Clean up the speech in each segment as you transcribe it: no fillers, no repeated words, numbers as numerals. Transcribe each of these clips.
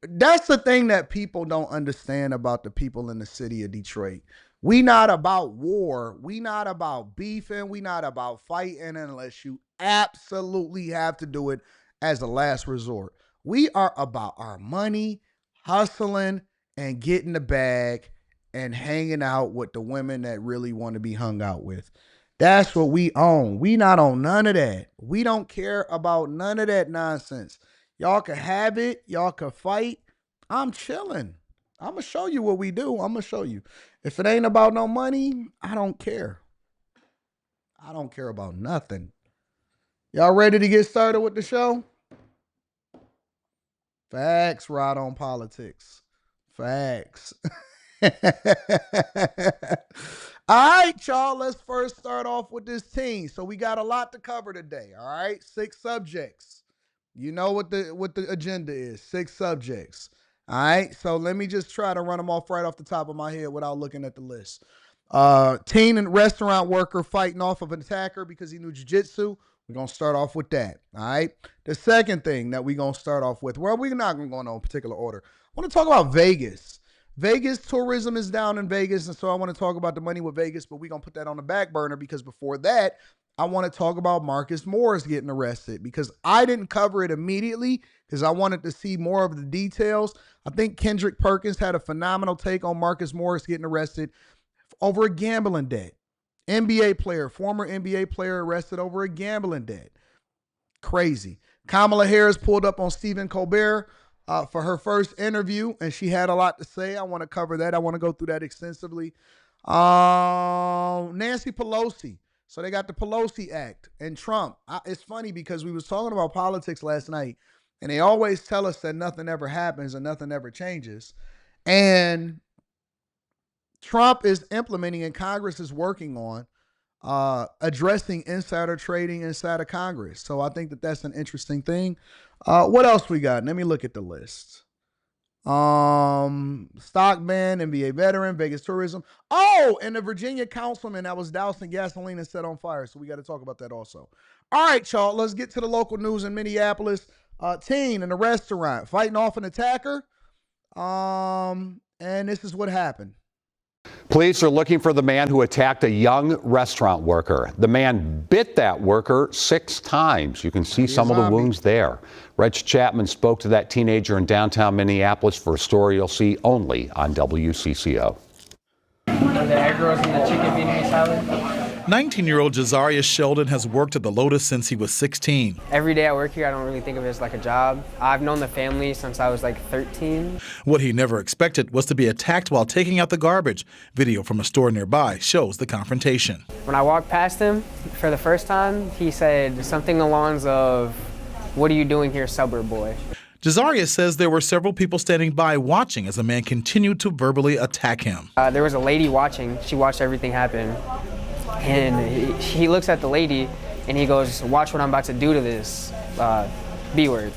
That's the thing that people don't understand about the people in the city of Detroit. We not about war. We not about beefing. We not about fighting unless you absolutely have to do it as a last resort. We are about our money, hustling, and getting the bag and hanging out with the women that really want to be hung out with. That's what we own. We not on none of that. We don't care about none of that nonsense. Y'all can have it. Y'all can fight. I'm chilling. I'm going to show you what we do. I'm going to show you. If it ain't about no money, I don't care. I don't care about nothing. Y'all ready to get started with the show? Facts, Rod on politics. Facts. All right, y'all. Let's first start off with this team. So we got a lot to cover today. All right, 6 subjects. You know what the agenda is. 6 subjects. All right. So let me just try to run them off right off the top of my head without looking at the list. Teen and restaurant worker fighting off of an attacker because he knew jiu-jitsu. We're going to start off with that. All right. The second thing that we're going to start off with, well, we're not going to go in no particular order. I want to talk about Vegas. Vegas tourism is down in Vegas, and so I want to talk about the money with Vegas, but we're going to put that on the back burner because before that, I want to talk about Marcus Morris getting arrested because I didn't cover it immediately because I wanted to see more of the details. I think Kendrick Perkins had a phenomenal take on Marcus Morris getting arrested over a gambling debt. NBA player, former NBA player arrested over a gambling debt. Crazy. Kamala Harris pulled up on Stephen Colbert for her first interview, and she had a lot to say. I want to cover that. I want to go through that extensively. Nancy Pelosi. So they got the Pelosi Act and Trump. It's funny because we was talking about politics last night, and they always tell us that nothing ever happens and nothing ever changes. And Trump is implementing and Congress is working on addressing insider trading inside of Congress. So I think that that's an interesting thing. What else we got? Let me look at the list. Stockman, NBA veteran, Vegas tourism. Oh, and the Virginia councilman that was dousing gasoline and set on fire. So we got to talk about that also. All right, y'all. Let's get to the local news in Minneapolis. Teen in a restaurant fighting off an attacker. And this is what happened. Police are looking for the man who attacked a young restaurant worker. The man bit that worker 6 times. You can see some of the wounds there. Reg Chapman spoke to that teenager in downtown Minneapolis for a story you'll see only on WCCO. The egg rolls and the chicken Vietnamese salad. 19-year-old Jazariah Sheldon has worked at the Lotus since he was 16. Every day I work here, I don't really think of it as like a job. I've known the family since I was like 13. What he never expected was to be attacked while taking out the garbage. Video from a store nearby shows the confrontation. When I walked past him for the first time, he said something along the lines of, "What are you doing here, suburb boy?" Jazariah says there were several people standing by watching as a man continued to verbally attack him. There was a lady watching. She watched everything happen. And he looks at the lady and he goes, "Watch what I'm about to do to this B word."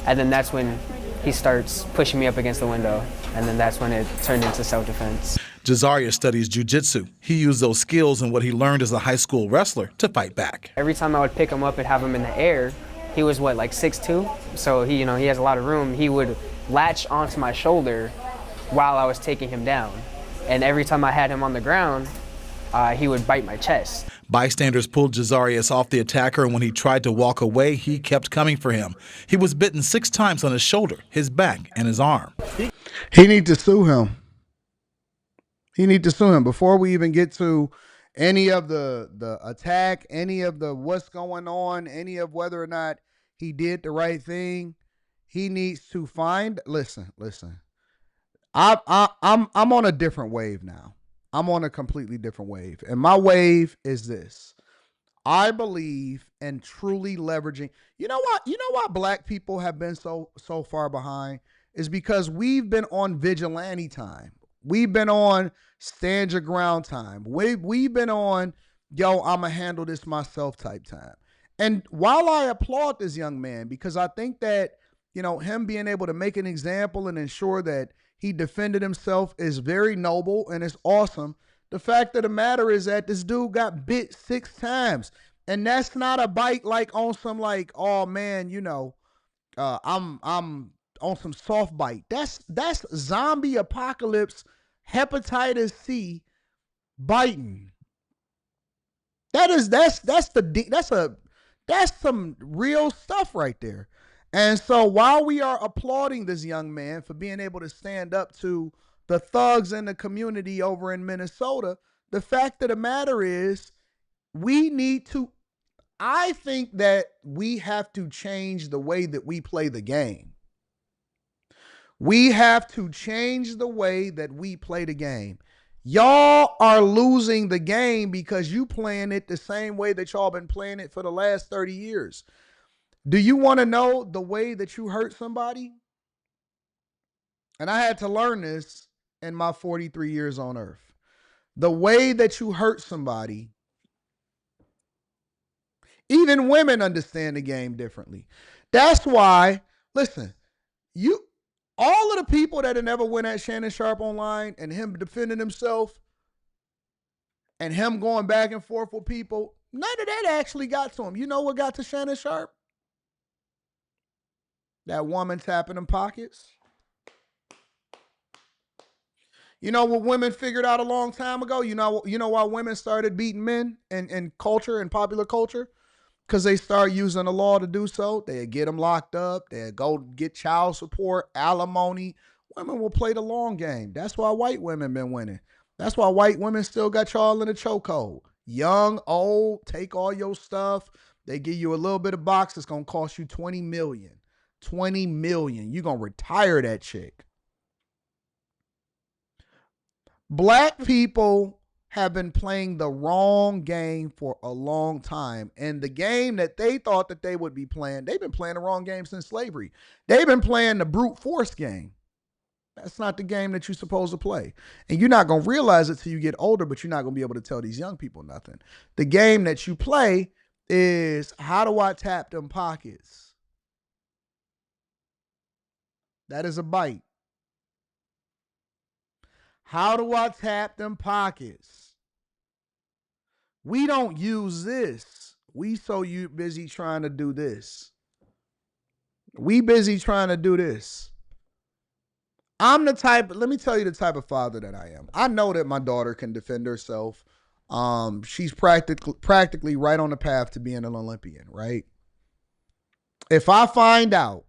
And then that's when he starts pushing me up against the window. And then that's when it turned into self-defense. Jazariah studies jiu-jitsu. He used those skills and what he learned as a high school wrestler to fight back. Every time I would pick him up and have him in the air, he was what, like 6'2"? So he has a lot of room. He would latch onto my shoulder while I was taking him down. And every time I had him on the ground, he would bite my chest. Bystanders pulled Jazariah off the attacker, and when he tried to walk away, he kept coming for him. He was bitten 6 times on his shoulder, his back, and his arm. He need to sue him. He need to sue him before we even get to any of the attack, any of the what's going on, any of whether or not he did the right thing. He needs to find. Listen. I'm on a different wave now. I'm on a completely different wave. And my wave is this. I believe in truly leveraging. You know what? You know why black people have been so far behind is because we've been on vigilante time. We've been on stand your ground time. We've been on, yo, I'm going to handle this myself type time. And while I applaud this young man, because I think that, him being able to make an example and ensure that he defended himself is very noble and it's awesome. The fact of the matter is that this dude got bit 6 times. And that's not a bite like on some like, oh man, I'm on some soft bite. That's zombie apocalypse, hepatitis C biting. That's some real stuff right there. And so while we are applauding this young man for being able to stand up to the thugs in the community over in Minnesota, the fact of the matter is I think that we have to change the way that we play the game. We have to change the way that we play the game. Y'all are losing the game because you playing it the same way that y'all been playing it for the last 30 years. Do you want to know the way that you hurt somebody? And I had to learn this in my 43 years on earth. The way that you hurt somebody, even women understand the game differently. That's why, listen, all of the people that had never went at Shannon Sharp online and him defending himself and him going back and forth with people, none of that actually got to him. You know what got to Shannon Sharp? That woman tapping them pockets. You know what women figured out a long time ago? You know why women started beating men in culture and popular culture? Because they start using the law to do so. They'd get them locked up. They'd go get child support, alimony. Women will play the long game. That's why white women been winning. That's why white women still got y'all in a chokehold. Young, old, take all your stuff. They give you a little bit of box. It's going to cost you $20 million. $20 million. You're going to retire that chick. Black people have been playing the wrong game for a long time. And the game that they thought that they would be playing, they've been playing the wrong game since slavery. They've been playing the brute force game. That's not the game that you're supposed to play. And you're not going to realize it till you get older, but you're not going to be able to tell these young people nothing. The game that you play is, how do I tap them pockets? That is a bite. How do I tap them pockets? We don't use this. We so busy trying to do this. We busy trying to do this. I'm the type, let me tell you the type of father that I am. I know that my daughter can defend herself. She's practically right on the path to being an Olympian, right? If I find out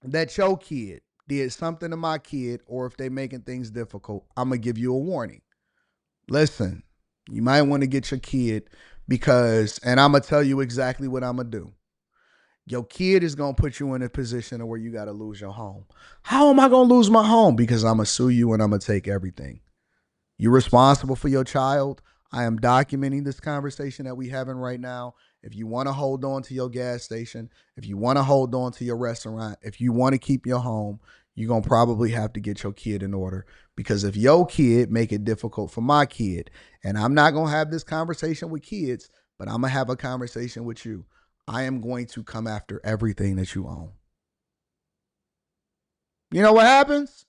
that your kid did something to my kid, or if they making things difficult, I'm going to give you a warning. Listen, you might want to get your kid because, and I'm going to tell you exactly what I'm going to do. Your kid is going to put you in a position where you got to lose your home. How am I going to lose my home? Because I'm going to sue you and I'm going to take everything. You're responsible for your child. I am documenting this conversation that we having right now. If you want to hold on to your gas station, if you want to hold on to your restaurant, if you want to keep your home, you're going to probably have to get your kid in order. Because if your kid make it difficult for my kid, and I'm not going to have this conversation with kids, but I'm going to have a conversation with you, I am going to come after everything that you own. You know what happens?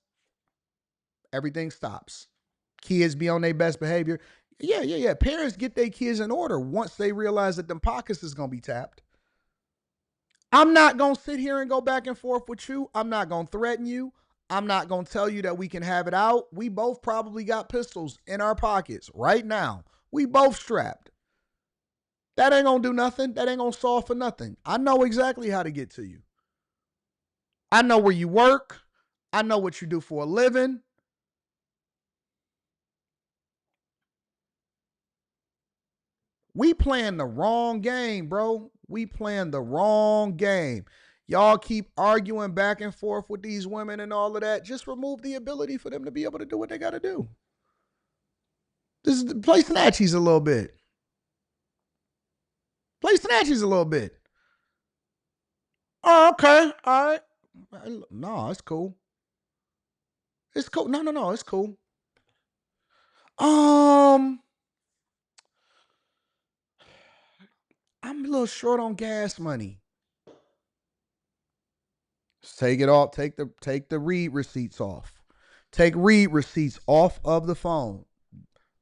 Everything stops. Kids be on their best behavior. Yeah. Parents get their kids in order once they realize that them pockets is going to be tapped. I'm not going to sit here and go back and forth with you. I'm not going to threaten you. I'm not going to tell you that we can have it out. We both probably got pistols in our pockets right now. We both strapped. That ain't going to do nothing. That ain't going to solve for nothing. I know exactly how to get to you. I know where you work. I know what you do for a living. We playing the wrong game, bro. We playing the wrong game. Y'all keep arguing back and forth with these women and all of that. Just remove the ability for them to be able to do what they got to do. This is play snatchies a little bit. Play snatchies a little bit. Oh, okay. All right. No, it's cool. It's cool. No, it's cool. I'm a little short on gas money. Just take it off. Take the read receipts off. Take read receipts off of the phone.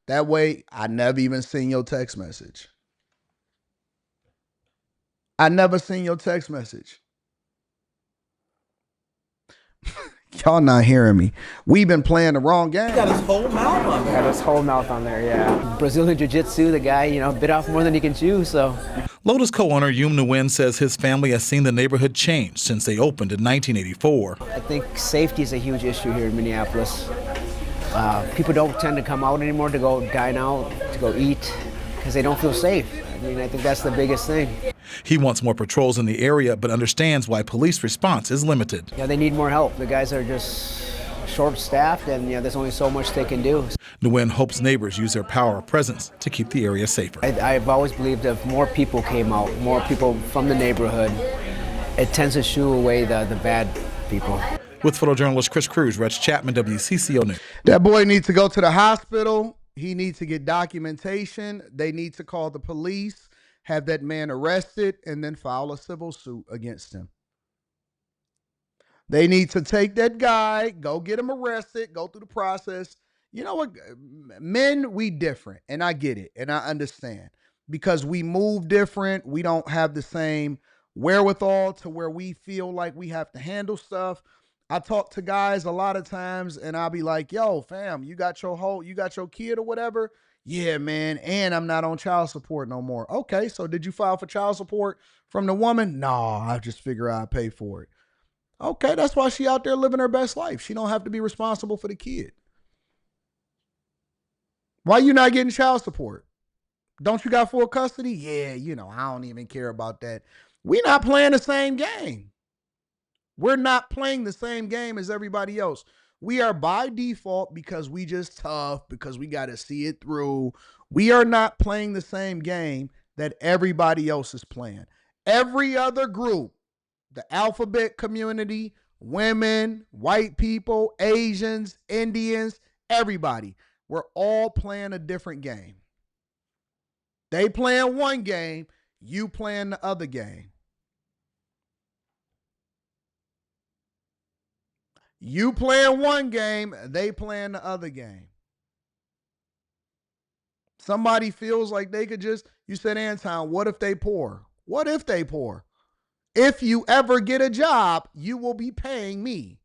That way, I never even seen your text message. I never seen your text message. Y'all not hearing me. We've been playing the wrong game. Got his whole mouth on there. Got his whole mouth on there, yeah. Brazilian Jiu-Jitsu, the guy, bit off more than he can chew, so. Lotus co-owner Yum Nguyen says his family has seen the neighborhood change since they opened in 1984. I think safety is a huge issue here in Minneapolis. People don't tend to come out anymore to go dine out, to go eat, because they don't feel safe. I think that's the biggest thing. He wants more patrols in the area, but understands why police response is limited. Yeah, they need more help. The guys are just short-staffed, and there's only so much they can do. Nguyen hopes neighbors use their power of presence to keep the area safer. I've always believed if more people came out, more people from the neighborhood, it tends to shoo away the bad people. With photojournalist Chris Cruz, Rex Chapman, WCCO News. That boy needs to go to the hospital. He needs to get documentation. They need to call the police, have that man arrested, and then file a civil suit against him. They need to take that guy, go get him arrested, go through the process. You know what? Men, we different, and I get it, and I understand. Because we move different. We don't have the same wherewithal to where we feel like we have to handle stuff. I talk to guys a lot of times, and I'll be like, yo, fam, you got your kid or whatever? Yeah, man, and I'm not on child support no more. Okay, so did you file for child support from the woman? No, I just figure I'd pay for it. Okay, that's why she out there living her best life. She don't have to be responsible for the kid. Why you not getting child support? Don't you got full custody? Yeah, I don't even care about that. We not playing the same game. We're not playing the same game as everybody else. We are by default because we just tough, because we got to see it through. We are not playing the same game that everybody else is playing. Every other group, the alphabet community, women, white people, Asians, Indians, everybody, we're all playing a different game. They playing one game, you playing the other game. You playing one game, they playing the other game. Somebody feels like they could just, you said, Anton, what if they poor? What if they poor? If you ever get a job, you will be paying me.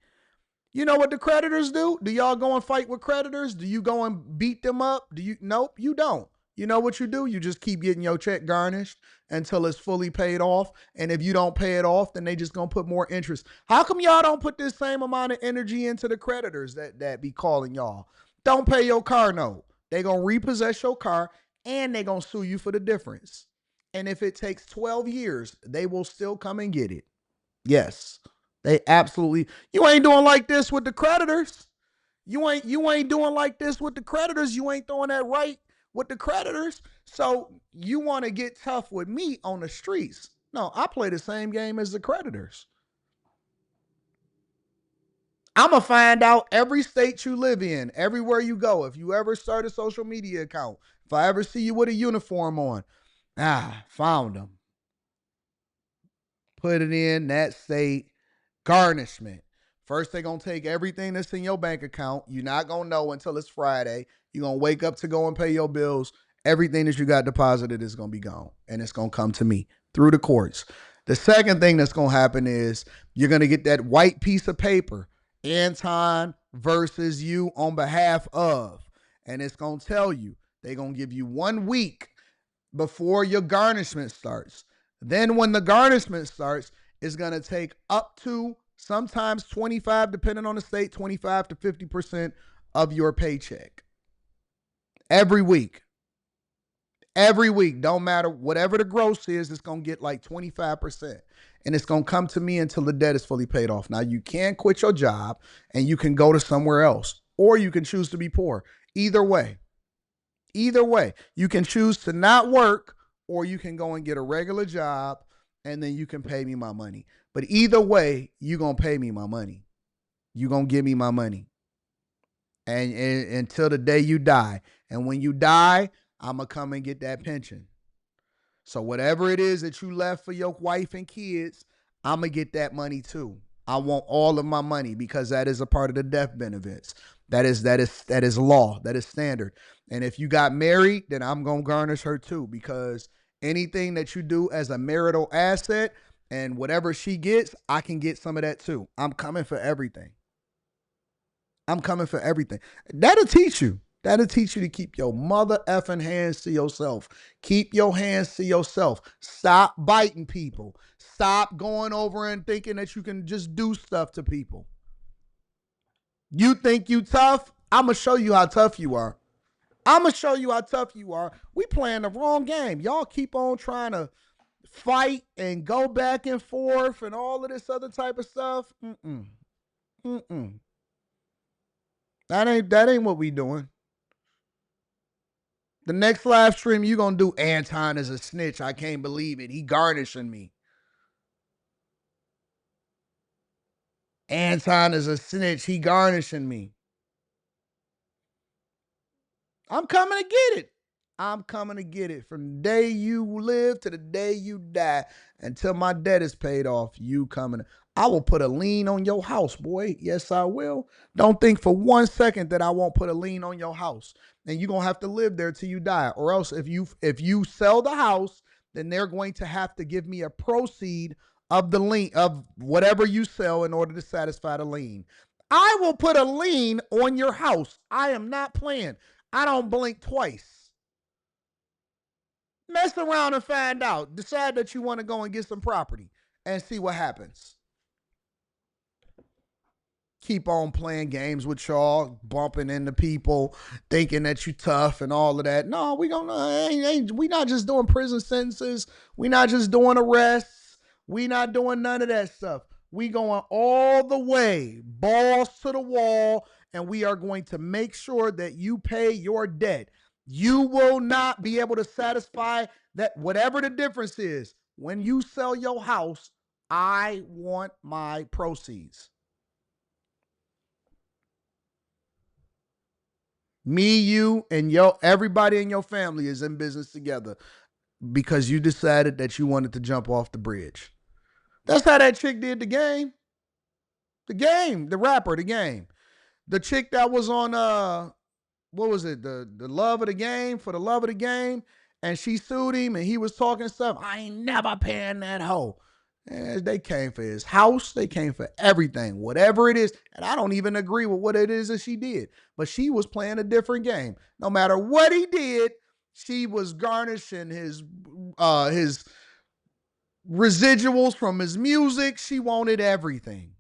You know what the creditors do? Do y'all go and fight with creditors? Do you go and beat them up? Nope, you don't. You know what you do? You just keep getting your check garnished until it's fully paid off. And if you don't pay it off, then they just gonna put more interest. How come y'all don't put this same amount of energy into the creditors that be calling y'all? Don't pay your car note. They gonna repossess your car and they gonna sue you for the difference. And if it takes 12 years, they will still come and get it. Yes, they absolutely. You ain't doing like this with the creditors. You ain't doing like this with the creditors. You ain't throwing that right with the creditors. So you want to get tough with me on the streets. No, I play the same game as the creditors. I'm going to find out every state you live in, everywhere you go. If you ever start a social media account, if I ever see you with a uniform on, found them. Put it in that state. Garnishment. First, they're going to take everything that's in your bank account. You're not going to know until it's Friday. You're going to wake up to go and pay your bills. Everything that you got deposited is going to be gone. And it's going to come to me through the courts. The second thing that's going to happen is you're going to get that white piece of paper. Anton versus you on behalf of. And it's going to tell you. They're going to give you 1 week before your garnishment starts. Then when the garnishment starts, it's going to take up to sometimes 25, depending on the state, 25 to 50% of your paycheck. Every week. Every week. Don't matter. Whatever the gross is, it's going to get like 25%. And it's going to come to me until the debt is fully paid off. Now, you can quit your job and you can go to somewhere else. Or you can choose to be poor. Either way. Either way. You can choose to not work, or you can go and get a regular job, and then you can pay me my money. But either way, you're going to pay me my money. You're going to give me my money. And until the day you die. And when you die, I'm going to come and get that pension. So whatever it is that you left for your wife and kids, I'm going to get that money too. I want all of my money because that is a part of the death benefits. That is law. That is standard. And if you got married, then I'm going to garnish her too, because anything that you do as a marital asset, And whatever she gets, I can get some of that too. I'm coming for everything. I'm coming for everything. That'll teach you. That'll teach you to keep your mother effing hands to yourself. Keep your hands to yourself. Stop biting people. Stop going over and thinking that you can just do stuff to people. You think you tough? I'm going to show you how tough you are. I'm going to show you how tough you are. We playing the wrong game. Y'all keep on trying to fight and go back and forth and all of this other type of stuff. That ain't what we doing. The next live stream you gonna do, Anton is a snitch. I can't believe it. He garnishing me. Anton is a snitch. He garnishing me. I'm coming to get it. I'm coming to get it. From the day you live to the day you die, until my debt is paid off, you coming. I will put a lien on your house, boy. Yes, I will. Don't think for 1 second that I won't put a lien on your house. And you're going to have to live there till you die. Or else if you sell the house, then they're going to have to give me a proceed of the lien, of whatever you sell, in order to satisfy the lien. I will put a lien on your house. I am not playing. I don't blink twice. Mess around and find out. Decide that you want to go and get some property and see what happens. Keep on playing games with y'all, bumping into people, thinking that you tough and all of that. No, we not just doing prison sentences. We not just doing arrests. We not doing none of that stuff. We going all the way, balls to the wall, and we are going to make sure that you pay your debt. You will not be able to satisfy that, whatever the difference is. When you sell your house, I want my proceeds. Me, you, and everybody in your family is in business together because you decided that you wanted to jump off the bridge. That's how that chick did the game. The rapper, the game. The chick that was on what was it? The love of the game, for the love of the game, and she sued him and he was talking stuff. I ain't never paying that hoe. And they came for his house. They came for everything, whatever it is. And I don't even agree with what it is that she did. But she was playing a different game. No matter what he did, she was garnishing his residuals from his music. She wanted everything.